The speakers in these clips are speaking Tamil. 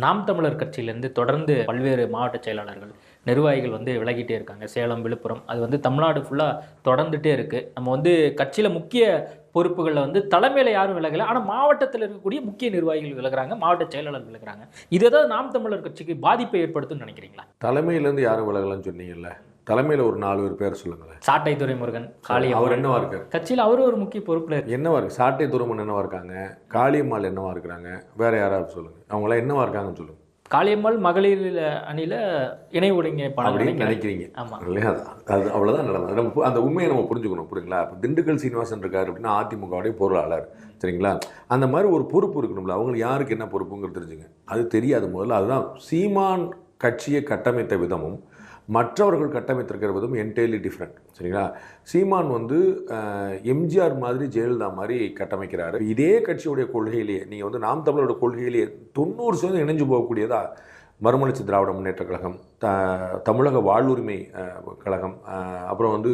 நாம் தமிழர் கட்சியிலேருந்து தொடர்ந்து பல்வேறு மாவட்ட செயலாளர்கள் நிர்வாகிகள் விலகிட்டே இருக்காங்க. சேலம், விழுப்புரம் அது தமிழ்நாடு ஃபுல்லாக தொடர்ந்துட்டே இருக்குது. நம்ம கட்சியில் முக்கிய பொறுப்புகளில் தலைமையில் யாரும் விலகலை, ஆனால் மாவட்டத்தில் இருக்கக்கூடிய முக்கிய நிர்வாகிகள் விலகிறாங்க, மாவட்ட செயலாளர் விலகிறாங்க. இது ஏதாவது நாம் தமிழர் கட்சிக்கு பாதிப்பை ஏற்படுத்தும்னு நினைக்கிறீங்களா? தலைமையிலேருந்து யாரும் விலகலன்னு சொன்னீங்கல்ல, தலைமையில் ஒரு 4 பேர் சொல்லுங்களேன். சாட்டை துரைமுருகன், காளியம்மாள். அவர் என்னவா இருக்கார் கட்சியில்? அவரும் ஒரு முக்கிய பொறுப்பில் என்னவா இருக்கு? சாட்டை துரைமுருகன் என்னவா இருக்காங்க? காளியம்மாள் என்னவா இருக்கிறாங்க? வேற யாராவது சொல்லுங்க, அவங்களாம் என்னவா இருக்காங்கன்னு சொல்லுங்க. காளியம்மாள் மகளிர் அணியில் இணை ஒருங்கிணைப்பாளர் நினைக்கிறீங்க இல்லையா? அது அவ்வளோதான் நிலைமை. அந்த உண்மையை நம்ம புரிஞ்சுக்கணும், புரியுங்களா? இப்போ திண்டுக்கல் சீனிவாசன் இருக்காரு அப்படின்னா அதிமுகவுடைய பொருளாளர், சரிங்களா? அந்த மாதிரி ஒரு பொறுப்பு இருக்கணும்ல. அவங்களுக்கு யாருக்கு என்ன பொறுப்புங்கிறது தெரிஞ்சுங்க. அது தெரியாது முதல்ல. அதுதான் சீமான் கட்சியை கட்டமைத்த விதமும் மற்றவர்கள் கட்டமைத்திருக்கிற விதம் என்டையர்லி டிஃப்ரெண்ட், சரிங்களா? சீமான் எம்ஜிஆர் மாதிரி, ஜெயலலிதா மாதிரி கட்டமைக்கிறாரு. இதே கட்சியுடைய கொள்கையிலேயே நீங்கள் நாம் தமிழரோட கொள்கையிலேயே 90% இணைஞ்சு போகக்கூடியதா மறுமலர்ச்சி திராவிட முன்னேற்ற கழகம், தமிழக வாழ்வுரிமை கழகம், அப்புறம்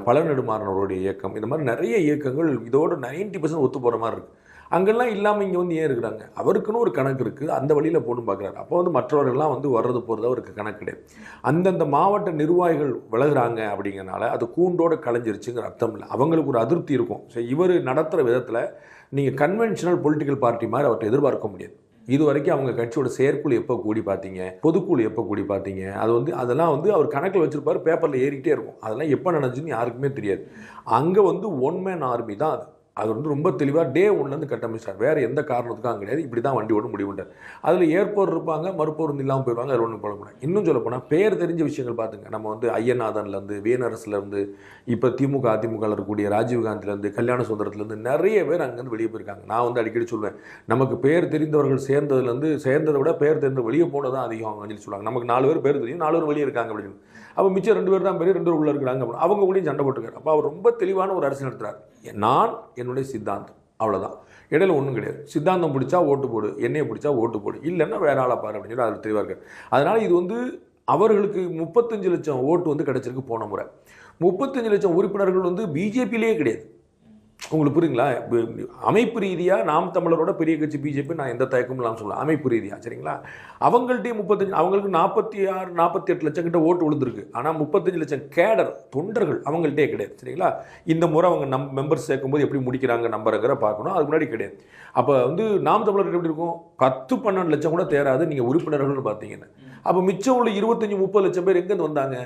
பழநெடுமாறனவருடைய இயக்கம், இந்த மாதிரி நிறைய இயக்கங்கள் இதோட 90% ஒத்து போகிற மாதிரி இருக்குது. அங்கெல்லாம் இல்லாமல் இங்கே ஏன் இருக்கிறாங்க? அவருக்குன்னு ஒரு கணக்கு இருக்குது, அந்த வழியில் போகணும் பார்க்குறாரு. அப்போ மற்றவர்கள்லாம் வர்றது போகிறது அவருக்கு கணக்கு கிடையாது. அந்தந்த மாவட்ட நிர்வாகிகள் விலகுறாங்க அப்படிங்கிறனால அது கூண்டோடு கலைஞ்சிருச்சுங்கிற அர்த்தம் இல்லை. அவங்களுக்கு ஒரு அதிருப்தி இருக்கும். ஸோ இவர் நடத்துகிற விதத்தில் நீங்கள் கன்வென்ஷனல் பொலிட்டிக்கல் பார்ட்டி மாதிரி அவர்கிட்ட எதிர்பார்க்க முடியாது. இது வரைக்கும் அவங்க கட்சியோட செயற்குழு எப்போ கூடி பார்த்தீங்க, பொதுக்குழு எப்போ கூடி பார்த்தீங்க? அதெல்லாம் அவர் கணக்கில் வச்சுருப்பார், பேப்பரில் ஏறிக்கிட்டே இருக்கும். அதெல்லாம் எப்போ நடந்துச்சுன்னு யாருக்குமே தெரியாது. அங்கே ஒன் மேன் ஆர்மி தான் அது ரொம்ப தெளிவாக டே ஒன்லேருந்து கட்டமைச்சார். வேறு எந்த காரணத்துக்கும் கிடையாது. இப்படி தான் வண்டி ஓட முடிவுட்டார். அதில் ஏற்போர் இருப்பாங்க, மறுப்போர் இல்லாமல் போயிடுவாங்க. அதில் ஒன்றும் போட முடியாது. இன்னும் சொல்லப்போனால் பேர் தெரிஞ்ச விஷயங்கள் பார்த்துங்க. நம்ம ஐயநாதன்லேருந்து, வேனரசுலேருந்து, இப்போ திமுக அதிமுகவில் இருக்கக்கூடிய ராஜீவ்காந்திலேருந்து, கல்யாண சுந்தரத்துலேருந்து நிறைய பேர் அங்கேருந்து வெளியே போயிருக்காங்க. நான் அடிக்கடி சொல்வேன், நமக்கு பேர் தெரிந்தவர்கள் சேர்ந்ததை விட பேர் தெரிந்த வெளியே போனது தான் அதிகம் அப்படின்னு சொல்லுவாங்க. நமக்கு 4 பேர் தெரியும், 4 பேர் வெளியே இருக்காங்க அப்படின்னு. அப்போ மிச்சம் 2 பேர் தான் பேர், 2 பேர் உள்ளே இருக்கிறாங்க அப்படின்னு அவங்க கூடயும் சண்டை போட்டுருக்காரு. அப்போ அவர் ரொம்ப தெளிவான ஒரு அரசியல் நடத்துகிறார். நான் என்னுடைய சித்தாந்தம், அவ்வளோதான். இடையில ஒன்றும் கிடையாது. சித்தாந்தம் பிடிச்சா ஓட்டு போடு, என்னையை பிடிச்சா ஓட்டு போடு, இல்லைன்னா வேற ஆளா பாரு அப்படின்னு சொல்லி அதில் தெளிவாக இருக்கார். அதனால் இது அவர்களுக்கு 35 லட்சம் ஓட்டு கிடைச்சிருக்கு போன முறை. 35 லட்சம் உறுப்பினர்கள் பிஜேபியிலேயே கிடையாது. உங்களுக்கு புரியுங்களா? அமைப்பு ரீதியாக நாம் தமிழரோட பெரிய கட்சி பிஜேபி, நான் எந்த தயக்கமும் இல்லாமல் சொல்லலாம். அமைப்பு ரீதியாக, சரிங்களா? அவங்கள்ட்டே 35, அவங்களுக்கு 46, 48 லட்சம் கிட்ட ஓட்டு விழுந்திருக்கு. ஆனால் 35 லட்சம் கேடர் தொண்டர்கள் அவங்கள்ட்டே கிடையாது, சரிங்களா? இந்த முறை அவங்க மெம்பர்ஸ் சேர்க்கும்போது எப்படி முடிக்கிறாங்க நம்பருங்கிற பார்க்கணும். அதுக்கு முன்னாடி கிடையாது. அப்போ நாம் தமிழர்கள் எப்படி இருக்கும்? 10-12 லட்சம் கூட தேராது நீங்கள் உறுப்பினர்கள்னு பார்த்தீங்கன்னா. அப்போ மிச்சம் உள்ள 25-30 லட்சம் பேர் எங்கேருந்து வந்தாங்க?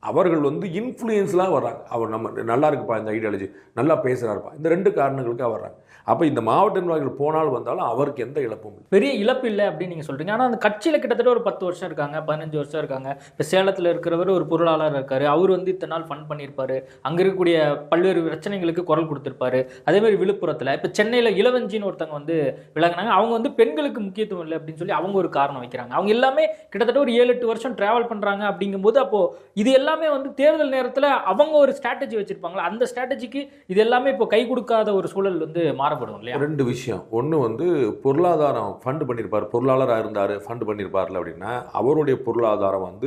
அவர்கள் இன்ஃப்ளூயன்ஸ்லாம் வர்றாங்க. அவர் நம்ம நல்லா இருக்குப்பா, இந்த ஐடியாலஜி நல்லா பேசுகிறாருப்பா, இந்த 2 காரணங்களுக்காக வர்றாங்க. அப்போ இந்த மாவட்ட நிர்வாகிகள் போனாலும் வந்தாலும் அவருக்கு எந்த இழப்பும் இல்லை, பெரிய இழப்பு இல்லை அப்படின்னு நீங்கள் சொல்கிறீங்க. ஆனால் அந்த கட்சியில் கிட்டத்தட்ட ஒரு 10 வருஷம் இருக்காங்க, 15 வருஷம் இருக்காங்க. இப்போ சேலத்தில் இருக்கிறவர் ஒரு பொருளாளர் இருக்கார். அவர் இத்தனை நாள் ஃபண்ட் பண்ணியிருப்பார், அங்கே இருக்கக்கூடிய பல்வேறு பிரச்சனைகளுக்கு குரல் கொடுத்துருப்பாரு. அதேமாதிரி விழுப்புரத்தில் இப்போ சென்னையில் இளவஞ்சின்னு ஒருத்தவங்க விலகினாங்க. அவங்க பெண்களுக்கு முக்கியத்துவம் இல்லை அப்படின்னு சொல்லி அவங்க ஒரு காரணம் வைக்கிறாங்க. அவங்க எல்லாமே கிட்டத்தட்ட ஒரு 7-8 வருஷம் ட்ராவல் பண்ணுறாங்க. அப்படிங்கும்போது அப்போது இது எல்லாமே தேர்தல் நேரத்தில் அவங்க ஒரு ஸ்ட்ராட்டஜி வச்சுருப்பாங்களா? அந்த ஸ்ட்ராட்டஜிக்கு இது எல்லாமே இப்போ கை கொடுக்காத ஒரு சூழல் மாறப்படும் இல்லையா? 2 விஷயம். ஒன்று பொருளாதாரம் ஃபண்ட் பண்ணியிருப்பார், பொருளாளராக இருந்தார், ஃபண்ட் பண்ணியிருப்பார்ல அப்படின்னா அவருடைய பொருளாதாரம்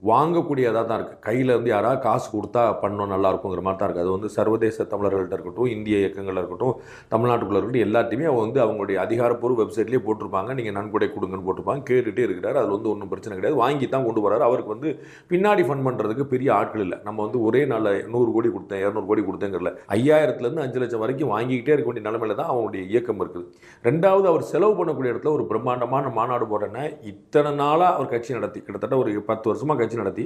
வாங்கக்கூடியதாக தான் இருக்குது. கையில் யாராவது காசு கொடுத்தா பண்ணோம் நல்லா இருக்குங்கிற மாதிரி தான் இருக்குது. அது சர்வதேச தமிழர்கள்ட்ட இருக்கட்டும், இந்திய இயக்கங்களாக இருக்கட்டும், தமிழ்நாட்டுக்குள்ளே இருக்கட்டும், எல்லாத்தையுமே அவங்களுடைய அதிகாரப்பூர்வ வெப்சைட்லேயே போட்டிருப்பாங்க. நீங்கள் நன்கொடை கொடுங்கன்னு போட்டிருப்பாங்க. கேட்டுகிட்டே இருக்கிறார். அதில் ஒன்றும் பிரச்சனை கிடையாது. வாங்கி தான் கொண்டு வராரு. அவருக்கு பின்னாடி ஃபண்ட் பண்ணுறதுக்கு பெரிய ஆட்கள் இல்லை. நம்ம ஒரே நாளில் 100 கோடி கொடுத்தேன், 200 கோடி கொடுத்தேங்கிறல 5000-5 லட்சம் வரைக்கும் வாங்கிக்கிட்டே இருக்க வேண்டிய நிலைமையில தான் அவங்களுடைய இயக்கம் இருக்குது. 2வது, அவர் செலவு பண்ணக்கூடிய இடத்துல ஒரு பிரம்மாண்டமான மாநாடு போடுறேன்னா இத்தனை நாளாக அவர் கட்சி நடத்தி கிட்டத்தட்ட ஒரு 10 வருஷமாக கட்சி நடத்தி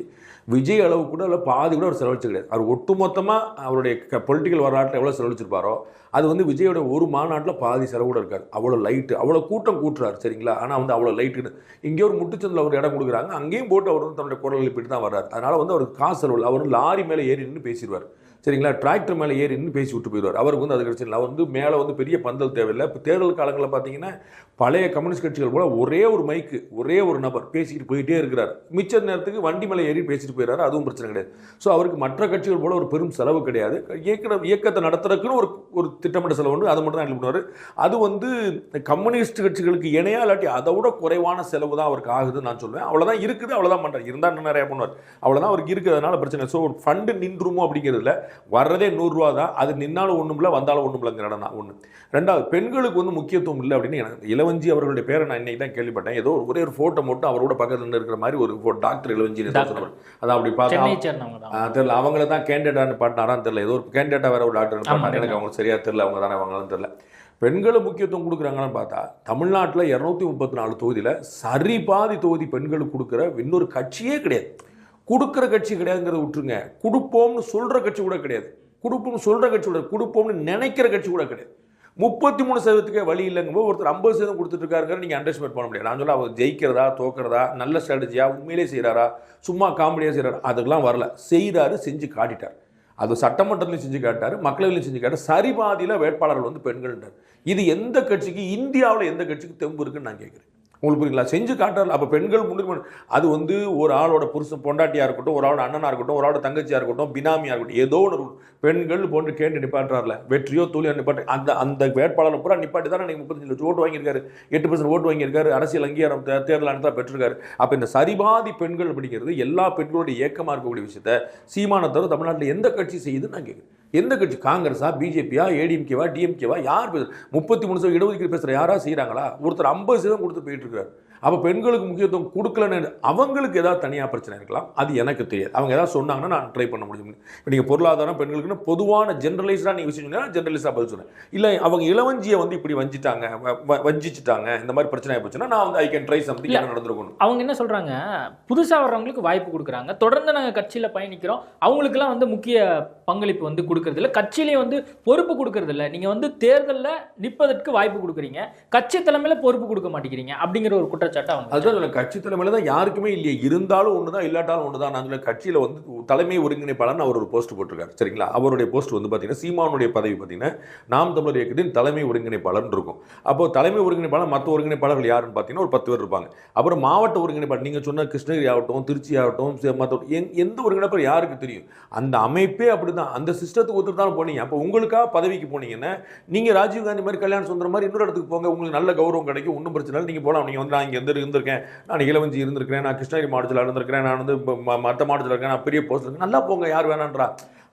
விஜய் அளவு கூட இல்லை, பாதி கூட அவர் செலவழிச்சு கிடையாது. அவர் ஒட்டுமொத்தமாக அவருடைய பொலிட்டிக்கல் வரலாற்றில் எவ்வளோ செலவழிச்சிருப்பாரோ அது விஜயோட ஒரு மாநாட்டில் பாதி செலவு கூட இருக்காது. அவ்வளோ லைட்டு, அவ்வளோ கூட்டம் கூட்டுறாரு, சரிங்களா? ஆனால் அவ்வளோ லைட்டுன்னு இங்கே ஒரு முட்டுச்சந்தில் ஒரு இடம் கொடுக்குறாங்க, அங்கேயும் போட்டு அவர் தன்னுடைய குரல் எழுப்பிட்டு தான் வர்றாரு. அதனால் அவருக்கு காசு செலவு. அவர் லாரி மேலே ஏறி நின்று பேசிடுவார், சரிங்களா? டிராக்டர் மேலே ஏறி நின்று பேசி விட்டு போயிடுவார். அவருக்கு அது கிடைச்சிடல. அவர் மேலே பெரிய பந்தல் தேவையில்லை. இப்போ தேர்தல் காலங்களில் பார்த்தீங்கன்னா பழைய கம்யூனிஸ்ட் கட்சிகள் போல ஒரே ஒரு மைக்கு, ஒரே ஒரு நபர் பேசிக்கிட்டு போயிட்டே இருக்கிறார். மிச்ச நேரத்துக்கு வண்டி மேலே ஏறி பேசிட்டு போயிடுறாரு. அதுவும் பிரச்சனை கிடையாது. ஸோ அவருக்கு மற்ற கட்சிகள் போல ஒரு பெரும் செலவு கிடையாது. இயக்கத்தை நடத்துறதுக்குன்னு ஒரு திட்டமிட்ட செலவு உண்டு, அதை மட்டும் தான் பண்ணுவார். அது கம்யூனிஸ்ட் கட்சிகளுக்கு இணையா இல்லாட்டி அதை விட குறைவான செலவு தான் அவருக்கு ஆகுதுன்னு நான் சொல்லுவேன். அவ்வளோதான் இருக்குது, அவ்வளோதான் பண்ணுறாரு. இருந்தால் இன்னும் நிறையா பண்ணுவார். அவ்வளோதான் அவருக்கு இருக்குது. அதனால பிரச்சனை. ஸோ ஒரு ஃபண்டு நின்றுமோ அப்படிங்கிறதுல வர்றதே 100 ரூபா தான், அது நின்னாலும் ஒன்றும் இல்லை வந்தாலும் ஒன்றும் இல்லைங்கிற இடம் தான் ஒன்று. ரெண்டாவது, பெண்களுக்கு வந்து முக்கியத்துவம் இல்லை அப்படின்னு எனக்கு இளவஞ்சி அவர்களுடைய பேரை நான் இன்னைக்கு தான் கேள்விப்பட்டேன். ஏதோ ஒரே ஒரு ஃபோட்டோ மட்டும் அவரோட பக்கத்தில் இருக்கிற மாதிரி ஒரு டாக்டர் இளவஞ்சி சொன்னார். அதான் அப்படி பார்த்தா தெரியல, அவங்கள தான் கேண்டிடேட்டானு பாட்டினாரான்னு தெரியல, ஏதோ ஒரு கேண்டிடேட்டாக வேற ஒரு டாக்டர் பாட்டினாங்க, எனக்கு அவங்க சரியா தெரியல, அவங்க தானே அவங்களான்னு தெரியல. பெண்களை முக்கியத்துவம் கொடுக்குறாங்கன்னு பார்த்தா தமிழ்நாட்டில் 234 தொகுதியில் சரி பாதி தொகுதி பெண்களுக்கு கொடுக்குற இன்னொரு கட்சியே கிடையாது. கொடுக்குற கட்சி கிடையாதுங்கிறத விட்டுருங்க, கொடுப்போம்னு சொல்கிற கட்சி கூட கிடையாது, கொடுப்போம்னு சொல்கிற கட்சி கூட, கொடுப்போம்னு நினைக்கிற கட்சி கூட கிடையாது. 33% வழி இல்லைங்கும்போது ஒருத்தர் 50% கொடுத்துட்டு இருக்காருங்கிற நீங்கள் அண்டர்ஸ்டிமேட் பண்ண முடியாது. நான் சொல்ல அவர் ஜெயிக்கிறதா தோக்கிறதா, நல்ல ஸ்ட்ராட்டஜியா, உண்மையிலே செய்கிறாரா, சும்மா காமெடியாக செய்கிறாரா, அதுக்கெல்லாம் வரல. செய்கிறாரு, செஞ்சு காட்டிட்டார். அது சட்டமன்றத்திலையும் செஞ்சு காட்டார், மக்களவையிலையும் செஞ்சு காட்டார். சரிபாதியில் வேட்பாளர்கள் வந்து பெண்கள்ன்றார். இது எந்த கட்சிக்கு, இந்தியாவில் எந்த கட்சிக்கு தெம்பு இருக்குன்னு நான் கேட்குறேன். உங்களுக்கு புரியுங்களா? செஞ்சு காட்டார். அப்போ பெண்கள் முன்னுரிமை, அது வந்து ஒரு ஆளோட புருஷன் பொண்டாட்டியாக இருக்கட்டும், ஒரு ஆளோட அண்ணனாக இருக்கட்டும், ஒரு ஆளோட தங்கச்சியாக இருக்கட்டும், பினாமியாக இருக்கட்டும், ஏதோ ஒன்று பெண்கள் போன்று கேட்டு நிப்பாட்டுறாருல, வெற்றியோ தோல்வியோ நிப்பாட்டு, அந்த வேட்பாளர் பூரா நிப்பாட்டி தான் நீங்கள் 35 லட்சம் ஓட்டு வாங்கியிருக்காரு, 8% ஓட்டு வாங்கியிருக்காரு, அரசியல் அங்கீகாரம் தேர்தல் அனுப்பி பெற்றிருக்காரு. அப்போ இந்த சரிபாதி பெண்கள் அப்படிங்கிறது எல்லா பெண்களுடைய இயக்கமாக இருக்கக்கூடிய விஷயத்த சீமானை தவிர தமிழ்நாட்டில் எந்த கட்சி செய்யுதுன்னு நான் கேட்குறேன். எந்த கட்சி? காங்கிரஸா, பிஜேபியா, ஏடிஎம்கேவா, டிஎம்கேவா? யார் பேசுறது? 33% இடஒதுக்கீடு பேசுகிற யாரா செய்கிறாங்களா? ஒருத்தர் 50% கொடுத்து போயிட்டு இருக்காரு. அப்போ பெண்களுக்கு முக்கியத்துவம் கொடுக்கலன்னு அவங்களுக்கு ஏதாவது தனியாக பிரச்சனை இருக்கலாம், அது எனக்கு தெரியாது. அவங்க ஏதாவது சொன்னாங்கன்னா நான் ட்ரை பண்ண முடியும். இப்போ நீங்கள் பொருளாதாரம் பெண்களுக்குன்னு பொதுவான ஜென்ரலைஸ்டாக நீங்கள் விஷயம் சொன்னால் ஜென்ரலைஸ்டாக பதில் சொன்னேன். இல்லை அவங்க இளவஞ்சியை வந்து இப்படி வஞ்சிச்சுட்டாங்க, இந்த மாதிரி பிரச்சனை ஆகிப்போச்சுன்னா நான் வந்து ஐ கேன் ட்ரை சம்திங், என்ன நடந்திருக்கணும். அவங்க என்ன சொல்கிறாங்க, புதுசாக வர்றவங்களுக்கு வாய்ப்பு கொடுக்குறாங்க, தொடர்ந்து நாங்கள் கட்சியில் பயணிக்கிறோம், அவங்களுக்குலாம் வந்து முக்கிய பங்களிப்பு வந்து கொடுக்கறதில்ல, கட்சியிலே வந்து பொறுப்பு கொடுக்கறதில்ல, நீங்கள் வந்து தேர்தலில் நிற்பதற்கு வாய்ப்பு கொடுக்குறீங்க, கட்சி தலைமையில் பொறுப்பு கொடுக்க மாட்டேங்கிறீங்க அப்படிங்கிற ஒரு குற்றச்சாட்டு அவங்க. அதுதான் கட்சி தலைமையில தான் யாருக்குமே இல்லையே, இருந்தாலும் ஒன்று தான் இல்லாட்டாலும் ஒன்று தான். நான் கட்சியில் வந்து தலைமை ஒருங்கிணைப்பாளர் அவர் ஒரு போஸ்ட் போட்டிருக்காரு, சரிங்களா? அவருடைய போஸ்ட் வந்து பார்த்தீங்கன்னா சீமானுடைய பதவி பார்த்தீங்கன்னா நாம் தமிழர் இயக்கத்தின் தலைமை ஒருங்கிணைப்பாளர் இருக்கும். அப்போ தலைமை ஒருங்கிணைப்பாளர் மற்ற ஒருங்கிணைப்பாளர்கள் யாருன்னு பார்த்தீங்கன்னா ஒரு 10 பேர் இருப்பாங்க. அப்புறம் மாவட்ட ஒருங்கிணைப்பாளர் நீங்கள் சொன்ன கிருஷ்ணகிரி ஆகட்டும், திருச்சி ஆகட்டும், மற்ற எந்த ஒருங்கிணைப்பாளர் யாருக்கு தெரியும்? அந்த அமைப்பே அப்படிதான், அந்த சிஸ்டத்துக்கு ஒருத்தர் தான் போனீங்க. அப்போ உங்களுக்காக பதவிக்கு போனீங்கன்னா நீங்கள் ராஜீவ்காந்தி மாதிரி, கல்யாண சுந்தரம் மாதிரி இன்னொரு இடத்துக்கு போங்க, உங்களுக்கு நல்ல கௌரவம் கிடைக்கும், ஒன்றும் பிரச்சனை இல்லை, நீங்கள் போகலாம். நீங்கள் வந்து நான் இங்கே இருந்திருக்கேன், நான் இளவஞ்சி இருந்திருக்கிறேன், நான் கிருஷ்ணகிரி மாவட்டத்தில் இருந்திருக்கிறேன், நான் வந்து மற்ற மாவட்டத்தில் இருக்கேன், நான் பெரிய போஸ்ட் இருக்கேன், நல்லா போங்க, யார் வேணான்றா?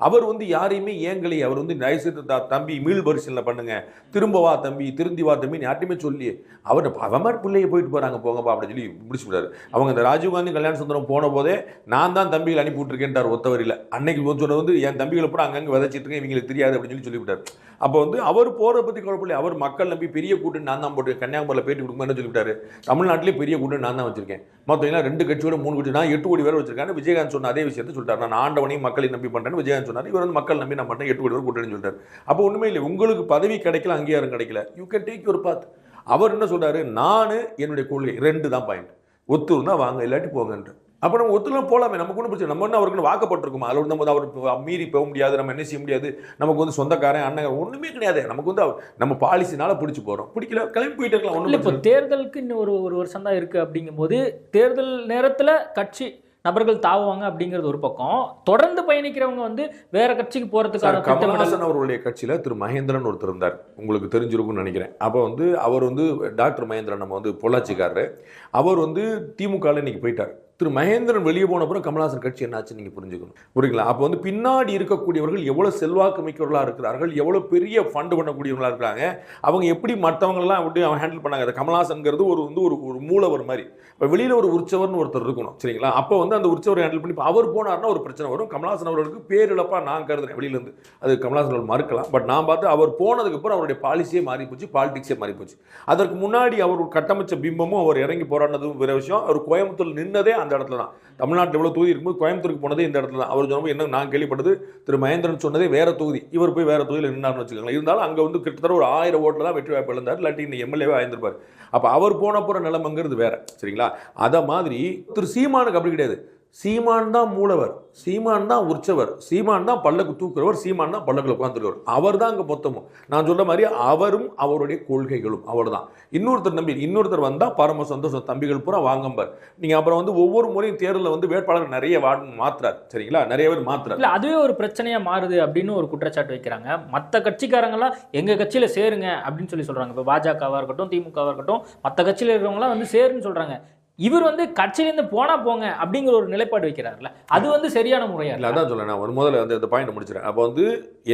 அவர் வந்து யாரையுமே ஏங்கலை. அவர் வந்து தயவுசெய்து தம்பி மீள் பரிசீலனை பண்ணுங்க, திரும்ப வா தம்பி, திருந்தி வா தம்பி, யார்ட்டையுமே சொல்லி அவர் அவன் மாதிரி பிள்ளைய போயிட்டு போகிறாங்க போங்கப்பா அப்படின்னு சொல்லி முடிச்சு விடாரு. அவங்க இந்த ராஜீவ்காந்தி கல்யாண சுந்தரம் போன போதே நான் தான் தம்பிகள் அனுப்பி விட்டுருக்கேன்ட்டார் ஒத்தவரில். அன்னைக்கு சொன்னது வந்து என் தம்பிகளை கூட அங்கங்கே விதைச்சிட்டு இருக்கேன், இவங்களுக்கு தெரியாது அப்படின்னு சொல்லிவிட்டார். அப்போ வந்து அவர் போகிறத பற்றி குழப்பம், அவர் மக்கள் நம்பி பெரிய கூட்டு நான் தான் போட்டு கன்னியாகுமரியில் பேட்டி கொடுக்கும்போது என்ன சொல்லிவிட்டாரு, தமிழ்நாட்டிலே பெரிய கூட்டு நான் தான் வச்சிருக்கேன், மொத்தம் 2 கட்சியோட 3 கட்சி, நான் 8 கோடி பேர் வச்சிருக்கேன். விஜயகாந்த் சொன்ன அதே விஷயத்தை சொல்லிட்டார், நான் ஆண்டவனையும் மக்களையும் நம்பி பண்ணுறேன்னு விஜயகாந்த் சொன்னார். இவர் வந்து மக்கள் நம்பி நான் பண்ணுறேன், 8 கோடி பேர் கூட்டணின்னு சொல்லிட்டார். அப்போ ஒன்றுமே இல்லை, உங்களுக்கு பதவி கிடைக்கல, அங்கீகாரம் கிடைக்கல, you can take your path. அவர் என்ன சொல்றாரு, நான் என்னுடைய கொள்கை 2 தான் பாயிண்ட், ஒத்து இருந்தால் வாங்க, இல்லாட்டி போங்கன்ற. அப்போ நம்ம ஒத்துலாம் போகலாமே, நமக்கு ஒன்றும் பிரச்சனை. நம்ம ஒன்று அவருக்கு வாக்கப்பட்டிருக்குமா, அதில் நம்ம அவர் மீறி போக முடியாது, நம்ம என்ன செய்ய முடியாது, நமக்கு வந்து சொந்தக்காரன் அண்ணன் ஒன்றுமே கிடையாது. நமக்கு வந்து நம்ம பாலிசினால பிடிச்சி போகிறோம், பிடிக்கல கிளம்பி போயிட்டு இருக்கலாம். ஒன்றும் இப்போ தேர்தலுக்கு இன்னும் ஒரு வருஷம் தான் இருக்குது அப்படிங்கும்போது தேர்தல் நேரத்தில் கட்சி நபர்கள் தாவுவாங்க அப்படிங்கிறது ஒரு பக்கம், தொடர்ந்து பயணிக்கிறவங்க வந்து வேற கட்சிக்கு போறதுக்கான கமலஹாசன் அவருடைய கட்சியில திரு மகேந்திரன் ஒருத்தர் இருந்தார், உங்களுக்கு தெரிஞ்சிருக்கும்னு நினைக்கிறேன். அப்போ வந்து அவர் வந்து டாக்டர் மகேந்திரன், நம்ம வந்து பொள்ளாச்சிக்காரரு, அவர் வந்து திமுகவில் இன்னைக்கு போயிட்டார். திரு மகேந்திரன் வெளியே போன அப்புறம் கமலஹாசன் கட்சி என்னாச்சு நீங்கள் புரிஞ்சுக்கணும், புரியுங்களா? அப்போ வந்து பின்னாடி இருக்கக்கூடியவர்கள் எவ்வளோ செல்வாக்கு மிக்கவர்களாக இருக்கிறார்கள், எவ்வளோ பெரிய ஃபண்டு பண்ணக்கூடியவர்களாக இருக்கிறாங்க, அவங்க எப்படி மற்றவங்களெல்லாம் எப்படி அவன் ஹேண்டில் பண்ணாங்க. அது கமலஹாசன்ங்கிறது ஒரு மூலவர் மாதிரி. இப்போ வெளியில் ஒரு உற்சவர்னு ஒருத்தர் இருக்கணும், சரிங்களா? அப்போ வந்து அந்த உற்சவரை ஹேண்டில் பண்ணி அவர் போனார்னா ஒரு பிரச்சனை வரும். கமலஹாசன் அவர்களுக்கு பேரிழப்பாக நான் கருதுறேன் வெளியிலேருந்து, அது கமலஹாசன் அவர்கள் மறுக்கலாம். பட் நான் பார்த்து அவர் போனதுக்கப்புறம் அவருடைய பாலிசியே மாறி போச்சு, பாலிடிக்ஸே மாறி போச்சு. அதற்கு முன்னாடி அவர் கட்டமைச்ச பிம்பமும் அவர் இறங்கி போராடினதும் வேற விஷயம். அவர் கோயம்புத்தூர் நின்னதே அந்த இடத்துல தான். தமிழ்நாட்டில் எவ்வளோ தொகுதி இருக்கும்போது கோயம்புத்தூருக்கு போனதே இந்த இடத்துல தான். அவர் சொன்னபோது என்ன நான் கேள்விப்பட்டது, திரு மகேந்திரன் சொன்னதே வேற தொகுதி, இவர் போய் வேற தொகுதியில் நின்னார்னு வச்சுக்கோங்களேன். இருந்தாலும் அங்கே வந்து கிட்டத்தட்ட ஒரு 1000 ஓட்டில் தான் வெற்றி வாய்ப்பு இழந்தார், இல்லாட்டி இந்த எம்எல்ஏவே ஆயிருந்திருப்பார். அப்போ அவர் போன போகிற நிலைமைங்கிறது வேற, சரிங்களா? அதை மாதிரி திரு சீமானுக்கு அப்படி கிடையாது. சீமான் தான் மூலவர், சீமான் தான் உற்சவர், சீமான் தான் பல்லக்கு தூக்குறவர், சீமான் தான் பல்லக்கில் உட்காந்துருவர். அவர் தான் அங்கே மொத்தமும். நான் சொல்ற மாதிரி அவரும் அவருடைய கொள்கைகளும் அவர் தான். இன்னொருத்தர் வந்தால் பரம சந்தோஷம், தம்பிகள் பூரா வாங்கம்பார். நீங்கள் அப்புறம் வந்து ஒவ்வொரு முறையும் தேர்தலில் வந்து வேட்பாளர் நிறைய மாத்துறாரு, சரிங்களா? நிறைய பேர் மாத்துறாரு. இல்லை, அதுவே ஒரு பிரச்சனையாக மாறுது அப்படின்னு ஒரு குற்றச்சாட்டு வைக்கிறாங்க. மற்ற கட்சிக்காரங்களாம் எங்கள் கட்சியில் சேருங்க அப்படின்னு சொல்லி சொல்கிறாங்க. இப்போ பாஜகவாக இருக்கட்டும், திமுகவாக இருக்கட்டும், மற்ற கட்சியில் இருக்கிறவங்களாம் வந்து சேருன்னு சொல்கிறாங்க. இவர் வந்து கட்சியிலேருந்து போனா போங்க அப்படிங்கிற ஒரு நிலைப்பாடு வைக்கிறாருல்ல, அது வந்து சரியான முறையா இல்லை அதான் சொல்ல நான் முதல்ல அந்த பாயிண்ட் முடிச்சிடறேன். அப்போ வந்து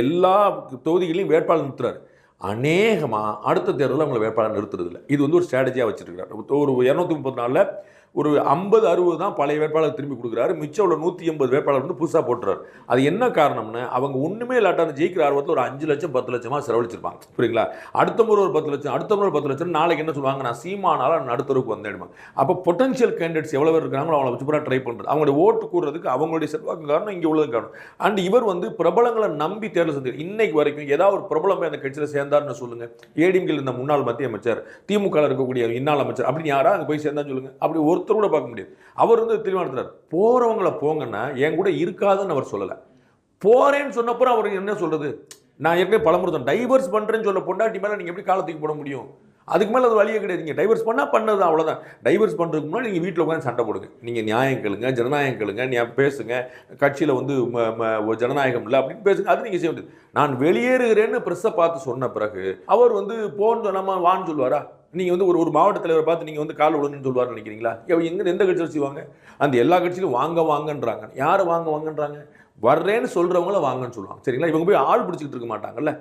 எல்லா தொகுதிகளையும் வேட்பாளர் நிறுத்துறாரு. அநேகமாக அடுத்த தேர்தலில் அவங்களை வேட்பாளர் நிறுத்துறது இல்லை. இது வந்து ஒரு ஸ்ட்ராட்டஜியாக வச்சிருக்கிறார். ஒரு 230 நாளில் ஒரு 50-60 தான் பழைய வேட்பாளர் திரும்பி கொடுக்குறாரு. மிச்சம் உள்ள 180 வேட்பாளர் வந்து புதுசாக போட்டுறாரு. அது என்ன காரணம்னு அவங்க ஒன்றுமே இல்லாட்டா அந்த ஜெயிக்கிற ஆர்வத்தில் ஒரு 5 லட்சம் 10 லட்சமாக செலவழிச்சிருப்பாங்க. புரியுங்களா? அடுத்த முறை ஒரு 10 லட்சம், அடுத்த முறை 10 லட்சம், நாளைக்கு என்ன சொல்லுவாங்க, நான் சீமானால நான் அடுத்தருக்கு வந்தேன். அப்போ பொட்டன்ஷியல் கேண்டிடேட்ஸ் எவ்வளோ பேர் இருக்காங்களோ அவங்கள வச்சு பூரா ட்ரை பண்ணுறது. அவங்களுடைய ஓட்டு கூடுறதுக்கு அவங்களுடைய செல்வாக்கு காரணம், இங்கே உள்ளது காரணம். அண்ட் இவர் வந்து பிரபலங்களை நம்பி தேர்தல் செஞ்சு இன்னைக்கு வரைக்கும் ஏதாவது ஒரு பிரபலம் அந்த கட்சியில் சேர்ந்தாருன்னு சொல்லுங்க. ஏடிஎம்கேல இருந்த முன்னாள் மத்திய அமைச்சர், திமுக இருக்கக்கூடிய இன்னாள் அமைச்சர் அப்படின்னு யாரா அங்கே போய் சேர்ந்தான்னு சொல்லுங்க. அப்படி ஒருத்தர் கூட பார்க்க முடியாது. அவர் வந்து தீர்மானித்தார், போறவங்களை போங்கன்னா என் கூட இருக்காதுன்னு அவர் சொல்லலை. போறேன்னு சொன்னப்போ அவர் என்ன சொல்றது, நான் ஏற்கனவே பலமுறை டைவர்ஸ் பண்றேன்னு சொல்ல பொண்டாட்டி மேலே நீங்க எப்படி காலத்துக்கு போட முடியும்? அதுக்கு மேலே அது வழியே கிடையாது. நீங்கள் டைவர்ஸ் பண்ணால் பண்ணது அவ்வளோதான். டைவர்ஸ் பண்ணுறதுக்கு முன்னாடி நீங்கள் வீட்டில் உட்காந்து சண்டை போடுங்க. நீங்கள் நியாயம் கேளுங்க, ஜனநாயகம் கேளுங்க, நீ பேசுங்க, கட்சியில் வந்து ஜனநாயகம் இல்லை அப்படின்னு பேசுங்க. அது நீங்கள் செய்ய வேண்டியது. நான் வெளியேறுகிறேன்னு ப்ரெஸ்ஸை பார்த்து சொன்ன பிறகு அவர் வந்து போன்னு நம்ம வான்னு சொல்லுவாரா? நீங்கள் வந்து ஒரு மாவட்ட தலைவரை பார்த்து நீங்கள் வந்து கால் விடணும்னு சொல்லுவார்னு நினைக்கிறீங்களா? எங்கே எந்த கட்சியில் செய்வாங்க? அந்த எல்லா கட்சியிலும் வாங்க வாங்கன்றாங்க. யார் வாங்க வாங்கன்றாங்க? வர்றேன்னு சொல்கிறவங்கள வாங்கன்னு சொல்லுவாங்க. சரிங்களா? இவங்க போய் ஆள் பிடிச்சிக்கிட்டு இருக்க மாட்டாங்கல்ல.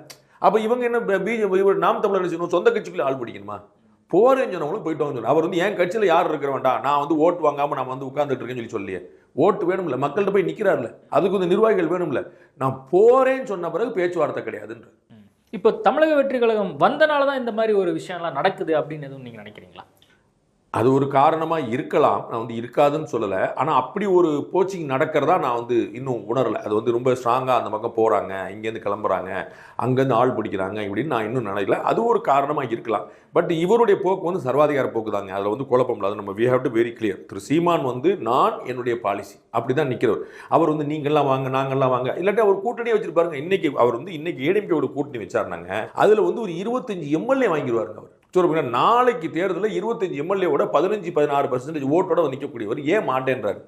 அப்போ இவங்க என்ன பிஜேபி நாம் தமிழர் செய்யணும், சொந்த கட்சிக்குள்ளே ஆள் பிடிக்கணுமா? போறேன்னு சொன்னவங்களும் போயிட்டு வாங்க. அவர் வந்து என் கட்சியில் யார் இருக்கிற வேண்டாம், நான் வந்து ஓட்டு வாங்காமல் நான் வந்து உட்கார்ந்துட்டு இருக்கேன்னு சொல்லியே. ஓட்டு வேணும்ல, மக்கள்கிட்ட போய் நிற்கிறாருல, அதுக்கு வந்து நிர்வாகிகள் வேணும்ல. நான் போறேன்னு சொன்ன பிறகு பேச்சுவார்த்தை கிடையாதுன்ற. இப்போ தமிழக வெற்றி கழகம் வந்தனால தான் இந்த மாதிரி ஒரு விஷயம்லாம் நடக்குது அப்படின்னு எதுவும் நீங்கள் நினைக்கிறீங்களா? அது ஒரு காரணமாக இருக்கலாம், நான் வந்து இருக்காதுன்னு சொல்லலை. ஆனால் அப்படி ஒரு கோச்சிங் நடக்கிறதா நான் வந்து இன்னும் உணரலை. அது வந்து ரொம்ப ஸ்ட்ராங்காக அந்த பக்கம் போகிறாங்க, இங்கேருந்து கிளம்புறாங்க, அங்கேருந்து ஆள் பிடிக்கிறாங்க இப்படின்னு நான் இன்னும் நினைக்கல. அது ஒரு காரணமாக இருக்கலாம். பட் இவருடைய போக்கு வந்து சர்வாதிகார போக்கு தாங்க. அதில் வந்து குழப்பம் இல்லை. அது நம்ம we have to very clear. Thiru Seeman வந்து நான் என்னுடைய பாலிசி அப்படி தான் நிற்கிறவர். அவர் வந்து நீங்கள்லாம் வாங்க நாங்கள்லாம் வாங்க இல்லாட்டி அவர் கூட்டணியே வச்சிருப்பாருங்க. இன்னைக்கு அவர் வந்து இன்னைக்கு ஏடிஎம்கேவோட கூட்டணி வச்சாருனாங்க, அதில் வந்து ஒரு 25 எம்எல்ஏ வாங்கிடுவாருங்க அவர். நாளைக்கு தேர்தலில் 25 எம்எல்ஏவோட 15-16% ஓட்டோட நிற்கக்கூடியவர் ஏன் மாட்டேன்றார்?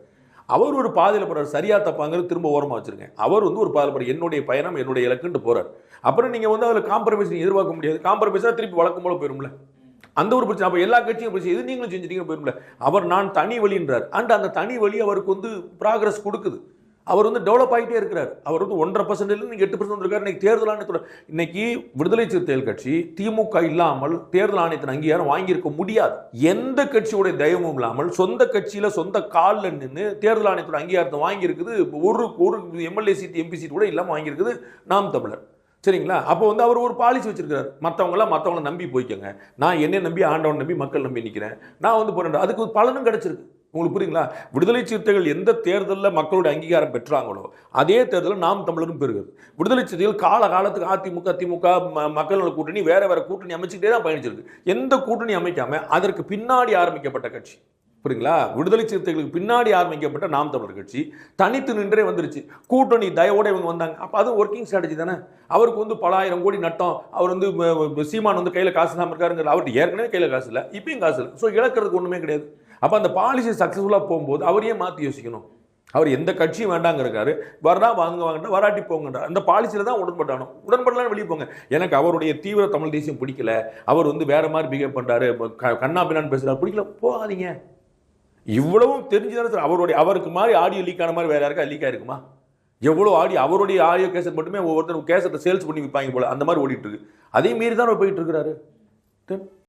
அவர் ஒரு பாதையில் போறாரு. சரியா தப்பாங்கிறது திரும்ப ஓரமாக வச்சிருக்கேன். அவர் வந்து ஒரு பாதையில் போறாரு. என்னுடைய பயணம் என்னுடைய இலக்குன்னு போறாரு. அப்புறம் நீங்க வந்து அதில் காம்ப்ரமைஸ் எதிர்பார்க்க முடியாது. காம்ப்ரமைஸா திருப்பி வழக்கம் போல போயிரும்ல. அந்த ஒரு பிரச்சனை. அப்போ எல்லா கட்சியும் பிரச்சனை இது நீங்களும் செஞ்சுட்டீங்க போயிரும்ல. அவர் நான் தனி வழின்றார். அண்ட் அந்த தனி வழி அவருக்கு வந்து ப்ராக்ரஸ் கொடுக்குது. அவர் வந்து டெவலப் ஆகிட்டே இருக்கிறார். அவர் வந்து 1.5% நீங்கள் 8% வந்திருக்காரு. இன்னைக்கு தேர்தல் ஆணையத்தோட இன்னைக்கு விடுதலை சிறுத்தைகள் கட்சி திமுக இல்லாமல் தேர்தல் ஆணையத்தின் அங்கீகாரம் வாங்கியிருக்க முடியாது. எந்த கட்சியோட தயவும் இல்லாமல் சொந்த கட்சியில் சொந்த காலில் நின்று தேர்தல் ஆணையத்தோட அங்கீகாரத்தை வாங்கியிருக்குது. ஒரு எம்எல்ஏ சீட் எம்பி சீட் கூட இல்லாமல் வாங்கியிருக்குது நாம் தமிழர். சரிங்களா? அப்போ வந்து அவர் ஒரு பாலிசி வச்சிருக்காரு. மற்றவங்கள நம்பி போய்க்கங்க, நான் என்னை நம்பி ஆண்டவன் நம்பி மக்கள் நம்பி நிற்கிறேன், நான் வந்து போறேன். அதுக்கு பலனும் கிடைச்சிருக்கு. உங்களுக்கு புரியுங்களா? விடுதலை சிறுத்தைகள் எந்த தேர்தலில் மக்களுடைய அங்கீகாரம் பெற்றாங்களோ அதே தேர்தலில் நாம் தமிழரும் பெறுகிறது. விடுதலை சிறுத்தைகள் காலத்துக்கு அதிமுக திமுக மக்கள் நல கூட்டணி வேற கூட்டணி அமைச்சுக்கிட்டே தான் பயணிச்சிருக்கு. எந்த கூட்டணி அமைக்காம அதற்கு பின்னாடி ஆரம்பிக்கப்பட்ட கட்சி. புரியுங்களா? விடுதலை சிறுத்தைகளுக்கு பின்னாடி ஆரம்பிக்கப்பட்ட நாம் தமிழர் கட்சி தனித்து நின்றே வந்துருச்சு. கூட்டணி தயவோட இவங்க வந்தாங்க. அப்போ அது ஒர்க்கிங் ஸ்ட்ராட்டஜி தானே. அவருக்கு வந்து பல ஆயிரம் கோடி நட்டம். அவர் வந்து சீமான் வந்து கையில் காசு இல்லாமல் இருக்காருங்கிற அவர்கிட்ட ஏற்கனவே கையில் காசு இல்லை, இப்பயும் காசு இல்லை. ஸோ இழக்கிறதுக்கு ஒன்றுமே கிடையாது. அப்போ அந்த பாலிசி சக்ஸஸ்ஃபுல்லாக போகும்போது அவரையே மாற்றி யோசிக்கணும். அவர் எந்த கட்சியும் வேண்டாங்கிறாரு, வரா வாங்கினா வராட்டி போங்கன்றார். அந்த பாலிசியில் தான் உடன்பட்டானோ. உடன்படலாம் வெளியே போங்க. எனக்கு அவருடைய தீவிர தமிழ் தேசியம் பிடிக்கல, அவர் வந்து வேற மாதிரி பிஹேவ் பண்ணுறாரு, கண்ணா பின்னான்னு பேசுகிறார், பிடிக்கல, போகாதீங்க. இவ்வளவும் தெரிஞ்சுதானே அவருக்கு மாதிரி ஆடியோ லீக் ஆன மாதிரி வேற யாருக்கா லீக் ஆயிருக்குமா? எவ்வளோ அவருடைய ஆடியோ கேசட் மட்டுமே ஒவ்வொருத்தரும் கேசட்டை சேல்ஸ் பண்ணி விற்பாங்க போல, அந்த மாதிரி ஓடிட்டு இருக்கு. அதே மீறி தான் அவர் போயிட்டு இருக்கிறாரு.